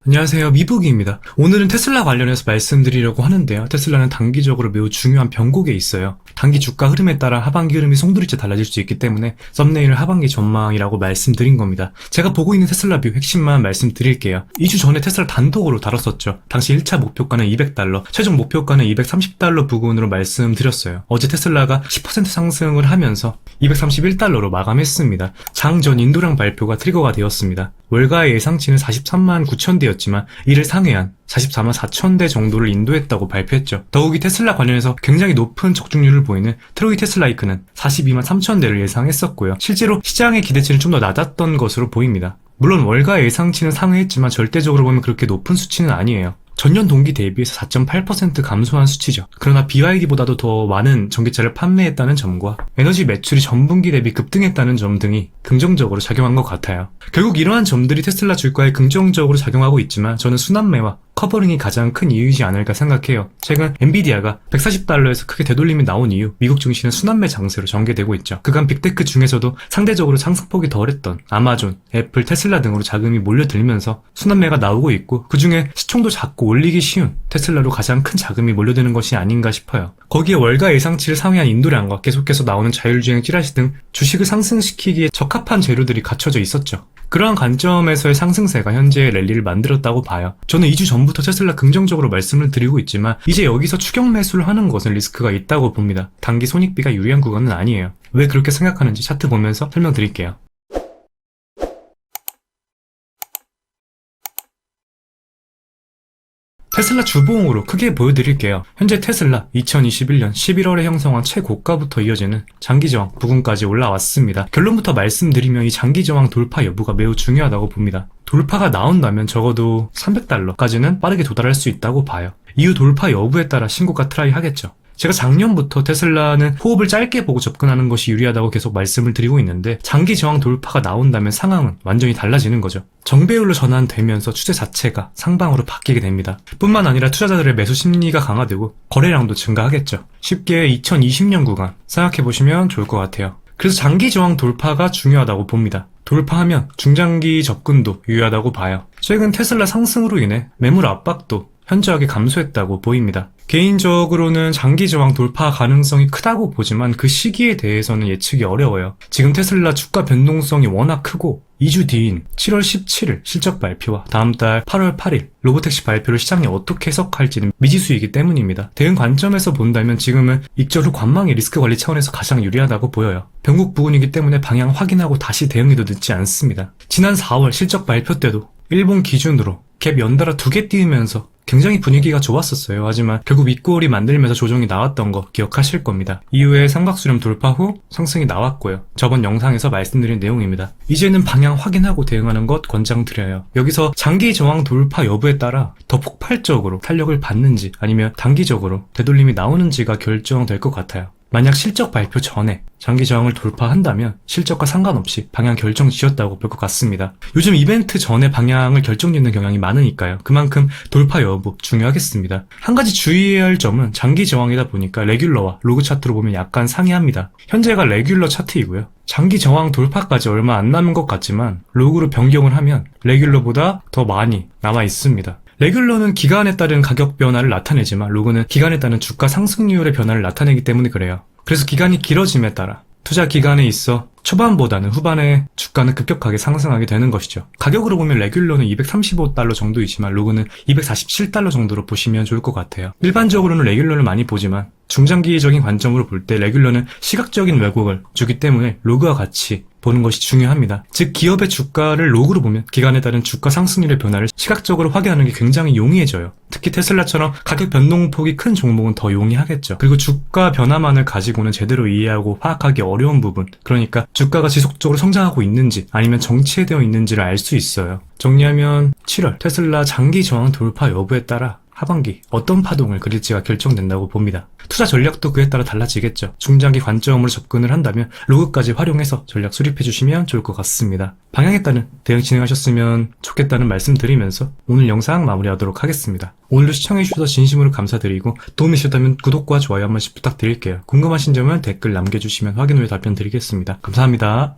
안녕하세요, 미북이입니다. 오늘은 테슬라 관련해서 말씀드리려고 하는데요. 테슬라는 단기적으로 매우 중요한 변곡에 있어요. 단기 주가 흐름에 따라 하반기 흐름이 송두리째 달라질 수 있기 때문에 썸네일을 하반기 전망이라고 말씀드린 겁니다. 제가 보고 있는 테슬라 뷰 핵심만 말씀드릴게요. 2주 전에 테슬라 단독으로 다뤘었죠. 당시 1차 목표가는 $200, 최종 목표가는 $230 부근으로 말씀드렸어요. 어제 테슬라가 10% 상승을 하면서 $231로 마감했습니다. 장전 인도량 발표가 트리거가 되었습니다. 월가의 예상치는 43만 9천 대였지만 이를 상회한 44만 4천 대 정도를 인도했다고 발표했죠. 더욱이 테슬라 관련해서 굉장히 높은 적중률을 보이는 트로이 테슬라이크는 42만 3천 대를 예상했었고요. 실제로 시장의 기대치는 좀 더 낮았던 것으로 보입니다. 물론 월가의 예상치는 상회했지만 절대적으로 보면 그렇게 높은 수치는 아니에요. 전년 동기 대비해서 4.8% 감소한 수치죠. 그러나 BYD보다도 더 많은 전기차를 판매했다는 점과 에너지 매출이 전분기 대비 급등했다는 점 등이 긍정적으로 작용한 것 같아요. 결국 이러한 점들이 테슬라 주가에 긍정적으로 작용하고 있지만 저는 순환매와 커버링이 가장 큰 이유이지 않을까 생각해요. 최근 엔비디아가 $140에서 크게 되돌림이 나온 이후 미국 증시는 순환매 장세로 전개되고 있죠. 그간 빅테크 중에서도 상대적으로 상승폭이 덜했던 아마존, 애플, 테슬라 등으로 자금이 몰려들면서 순환매가 나오고 있고 그 중에 시총도 작고 올리기 쉬운 테슬라로 가장 큰 자금이 몰려드는 것이 아닌가 싶어요. 거기에 월가 예상치를 상회한 인도량과 계속해서 나오는 자율주행 찌라시 등 주식을 상승시키기에 적합한 재료들이 갖춰져 있었죠. 그러한 관점에서의 상승세가 현재의 랠리를 만들었다고 봐요. 저는 2주 전부터 테슬라 긍정적으로 말씀을 드리고 있지만 이제 여기서 추격 매수를 하는 것은 리스크가 있다고 봅니다. 단기 손익비가 유리한 구간은 아니에요. 왜 그렇게 생각하는지 차트 보면서 설명드릴게요. 테슬라 주봉으로 크게 보여드릴게요. 현재 테슬라 2021년 11월에 형성한 최고가부터 이어지는 장기저항 부근까지 올라왔습니다. 결론부터 말씀드리면 이 장기저항 돌파 여부가 매우 중요하다고 봅니다. 돌파가 나온다면 적어도 $300까지는 빠르게 도달할 수 있다고 봐요. 이후 돌파 여부에 따라 신고가 트라이 하겠죠. 제가 작년부터 테슬라는 호흡을 짧게 보고 접근하는 것이 유리하다고 계속 말씀을 드리고 있는데 장기 저항 돌파가 나온다면 상황은 완전히 달라지는 거죠. 정배율로 전환되면서 추세 자체가 상방으로 바뀌게 됩니다. 뿐만 아니라 투자자들의 매수 심리가 강화되고 거래량도 증가하겠죠. 쉽게 2020년 구간 생각해보시면 좋을 것 같아요. 그래서 장기 저항 돌파가 중요하다고 봅니다. 돌파하면 중장기 접근도 유효하다고 봐요. 최근 테슬라 상승으로 인해 매물 압박도 현저하게 감소했다고 보입니다. 개인적으로는 장기 저항 돌파 가능성이 크다고 보지만 그 시기에 대해서는 예측이 어려워요. 지금 테슬라 주가 변동성이 워낙 크고 2주 뒤인 7월 17일 실적 발표와 다음 달 8월 8일 로보택시 발표를 시장이 어떻게 해석할지는 미지수이기 때문입니다. 대응 관점에서 본다면 지금은 입절 후 관망의 리스크 관리 차원에서 가장 유리하다고 보여요. 변곡 부근이기 때문에 방향 확인하고 다시 대응해도 늦지 않습니다. 지난 4월 실적 발표 때도 일본 기준으로 갭 연달아 2개 띄우면서 굉장히 분위기가 좋았었어요. 하지만 결국 윗골이 만들면서 조정이 나왔던 거 기억하실 겁니다. 이후에 삼각수렴 돌파 후 상승이 나왔고요. 저번 영상에서 말씀드린 내용입니다. 이제는 방향 확인하고 대응하는 것 권장드려요. 여기서 장기 저항 돌파 여부에 따라 더 폭발적으로 탄력을 받는지 아니면 단기적으로 되돌림이 나오는지가 결정될 것 같아요. 만약 실적 발표 전에 장기 저항을 돌파한다면 실적과 상관없이 방향 결정 지었다고 볼 것 같습니다. 요즘 이벤트 전에 방향을 결정짓는 경향이 많으니까요. 그만큼 돌파 여부 중요하겠습니다. 한 가지 주의해야 할 점은 장기 저항이다 보니까 레귤러와 로그 차트로 보면 약간 상이합니다. 현재가 레귤러 차트이고요. 장기 저항 돌파까지 얼마 안 남은 것 같지만 로그로 변경을 하면 레귤러보다 더 많이 남아 있습니다. 레귤러는 기간에 따른 가격 변화를 나타내지만 로그는 기간에 따른 주가 상승률의 변화를 나타내기 때문에 그래요. 그래서 기간이 길어짐에 따라 투자 기간에 있어 초반보다는 후반에 주가는 급격하게 상승하게 되는 것이죠. 가격으로 보면 레귤러는 $235 정도이지만 로그는 $247 정도로 보시면 좋을 것 같아요. 일반적으로는 레귤러를 많이 보지만 중장기적인 관점으로 볼 때 레귤러는 시각적인 왜곡을 주기 때문에 로그와 같이 보는 것이 중요합니다. 즉 기업의 주가를 로그로 보면 기간에 따른 주가 상승률의 변화를 시각적으로 확인하는 게 굉장히 용이해져요. 특히 테슬라처럼 가격 변동폭이 큰 종목은 더 용이하겠죠. 그리고 주가 변화만을 가지고는 제대로 이해하고 파악하기 어려운 부분, 그러니까 주가가 지속적으로 성장하고 있는지 아니면 정체되어 있는지를 알 수 있어요. 정리하면 7월 테슬라 장기 저항 돌파 여부에 따라 하반기 어떤 파동을 그릴지가 결정된다고 봅니다. 투자 전략도 그에 따라 달라지겠죠. 중장기 관점으로 접근을 한다면 로그까지 활용해서 전략 수립해 주시면 좋을 것 같습니다. 방향에 따른 대응 진행하셨으면 좋겠다는 말씀 드리면서 오늘 영상 마무리하도록 하겠습니다. 오늘도 시청해 주셔서 진심으로 감사드리고 도움이 되셨다면 구독과 좋아요 한 번씩 부탁드릴게요. 궁금하신 점은 댓글 남겨주시면 확인 후에 답변 드리겠습니다. 감사합니다.